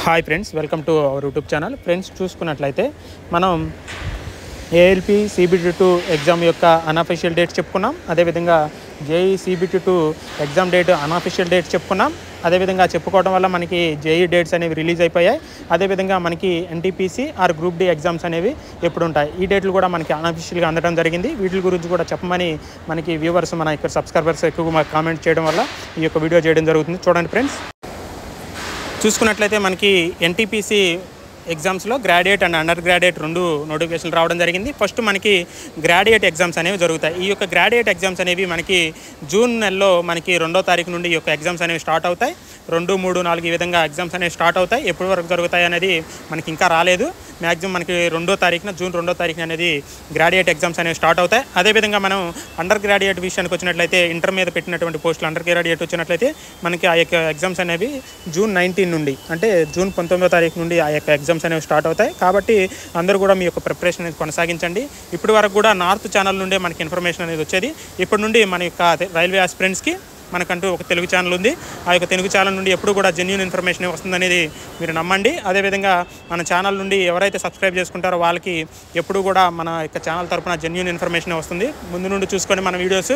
Hi friends, welcome to our YouTube channel. Friends, చూసుకున్నట్లయితే మనం ALP CBT2 exam యొక్క unofficial dates చెప్పుకున్నాం. అదేవిధంగా JEE CBT2 exam date unofficial dates చెప్పుకున్నాం. అదేవిధంగా చెప్పుకోవడం వల్ల మనకి జేఈ డేట్స్ అనేవి రిలీజ్ అయిపోయాయి. అదేవిధంగా మనకి NTPC or group D exams అనేవి ఎప్పుడు ఉంటాయి, ఈ డేట్లు కూడా మనకి అన్అఫీషియల్గా అందడం జరిగింది. వీటి గురించి కూడా చెప్పమని మనకి వ్యూవర్స్, మన ఇక్కడ సబ్స్క్రైబర్స్ ఎక్కువగా మాకు కామెంట్ చేయడం వల్ల ఈ యొక్క వీడియో చేయడం జరుగుతుంది. చూడండి ఫ్రెండ్స్, చూసుకున్నట్లయితే మనకి ఎన్టీపీసీ ఎగ్జామ్స్లో గ్రాడ్యుయేట్ అండ్ అండర్ గ్రాడ్యుయేట్ రెండు నోటిఫికేషన్లు రావడం జరిగింది. ఫస్ట్ మనకి గ్రాడ్యుయేట్ ఎగ్జామ్స్ అనేవి జరుగుతాయి. ఈ యొక్క గ్రాడ్యుయేట్ ఎగ్జామ్స్ అనేవి మనకి జూన్ నెలలో మనకి 2వ తారీఖు నుండి ఈ యొక్క ఎగ్జామ్స్ అనేవి స్టార్ట్ అవుతాయి. 2, 3, 4 ఈ విధంగా ఎగ్జామ్స్ అనేవి స్టార్ట్ అవుతాయి. ఎప్పటి వరకు జరుగుతాయి అనేది మనకి ఇంకా రాలేదు. మ్యాక్సిమం మనకి 2వ తారీఖున, జూన్ 2వ తారీఖున అనేది గ్రాడ్యుయేట్ ఎగ్జామ్స్ అనేవి స్టార్ట్ అవుతాయి. అదేవిధంగా మనం అండర్ గ్రాడ్యుయేట్ విషయానికి వచ్చినట్లయితే, ఇంటర్ మీద పెట్టినటువంటి పోస్టులు అండర్ గ్రాడ్యుయేట్ వచ్చినట్లయితే మనకి ఆ యొక్క ఎగ్జామ్స్ అనేవి జూన్ 19 నుండి, అంటే జూన్ 19వ తారీఖు నుండి ఆ యొక్క ఎగ్జామ్స్ అనేవి స్టార్ట్ అవుతాయి. కాబట్టి అందరూ కూడా మీ యొక్క ప్రిపరేషన్ అనేది కొనసాగించండి. ఇప్పటి వరకు కూడా నార్త్ ఛానల్ నుండే మనకి ఇన్ఫర్మేషన్ అనేది వచ్చేది. ఇప్పటి నుండి మన యొక్క రైల్వే ఆస్పిరెంట్స్కి మనకంటూ ఒక తెలుగు ఛానల్ ఉంది. ఆ యొక్క తెలుగు ఛానల్ నుండి ఎప్పుడు కూడా జెన్యూన్ ఇన్ఫర్మేషన్ వస్తుందనేది మీరు నమ్మండి. అదేవిధంగా మన ఛానల్ నుండి ఎవరైతే సబ్స్క్రైబ్ చేసుకుంటారో వాళ్ళకి ఎప్పుడు కూడా మన యొక్క ఛానల్ తరపున జెన్యూన్ ఇన్ఫర్మేషన్ వస్తుంది. ముందు నుండి చూసుకొని మన వీడియోస్,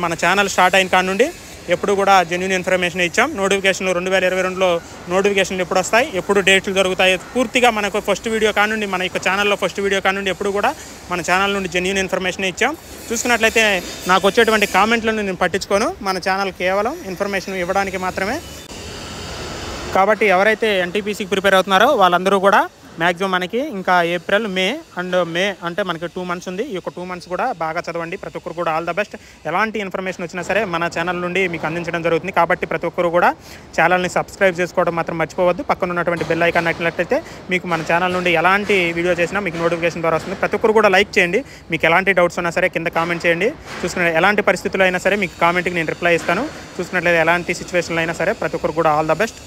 మన ఛానల్ స్టార్ట్ అయిన కాడ నుండి ఎప్పుడు కూడా జెన్యూన్ ఇన్ఫర్మేషన్ ఇచ్చాం. నోటిఫికేషన్లు 2022లో నోటిఫికేషన్లు ఎప్పుడు వస్తాయి, ఎప్పుడు డేట్లు జరుగుతాయి, పూర్తిగా మనకు ఫస్ట్ వీడియో కానుండి, మన యొక్క ఛానల్లో ఫస్ట్ వీడియో కానుండి ఎప్పుడు కూడా మన ఛానల్ నుండి జెన్యూన్ ఇన్ఫర్మేషన్ ఇచ్చాం. చూసుకున్నట్లయితే నాకు వచ్చేటువంటి కామెంట్లను నేను పట్టించుకోను. మన ఛానల్ కేవలం ఇన్ఫర్మేషన్ ఇవ్వడానికి మాత్రమే. కాబట్టి ఎవరైతే ఎన్టీపీసీకి ప్రిపేర్ అవుతున్నారో వాళ్ళందరూ కూడా మ్యాక్సిమం మనకి ఇంకా ఏప్రిల్, మే అంటే మనకి 2 మంత్స్ ఉంది. ఈ యొక్క 2 మంత్స్ కూడా బాగా చదవండి. ప్రతి ఒక్కరు కూడా ఆల్ ద బెస్ట్. ఎలాంటి ఇన్ఫర్మేషన్ వచ్చినా సరే మన ఛానల్ నుండి మీకు అందించడం జరుగుతుంది. కాబట్టి ప్రతి ఒక్కరు కూడా ఛానల్ని సబ్స్క్రైబ్ చేసుకోవడం మాత్రం మర్చిపోవద్దు. పక్కన ఉన్నటువంటి బెల్ ఐకాన్ నొక్కినట్లయితే మీకు మన ఛానల్ నుండి ఎలాంటి వీడియో చేసినా మీకు నోటిఫికేషన్ ద్వారా వస్తుంది. ప్రతి ఒక్కరు కూడా లైక్ చేయండి. మీకు ఎలాంటి డౌట్స్ ఉన్నా సరే కింద కామెంట్ చేయండి. చూసుకున్న ఎలాంటి పరిస్థితుల్లో అయినా సరే మీకు కామెంట్కి నేను రిప్లై ఇస్తాను. చూసుకున్నట్లయితే ఎలాంటి సిచ్యువేషన్లో అయినా సరే ప్రతి ఒక్కరు కూడా ఆల్ ద బెస్ట్.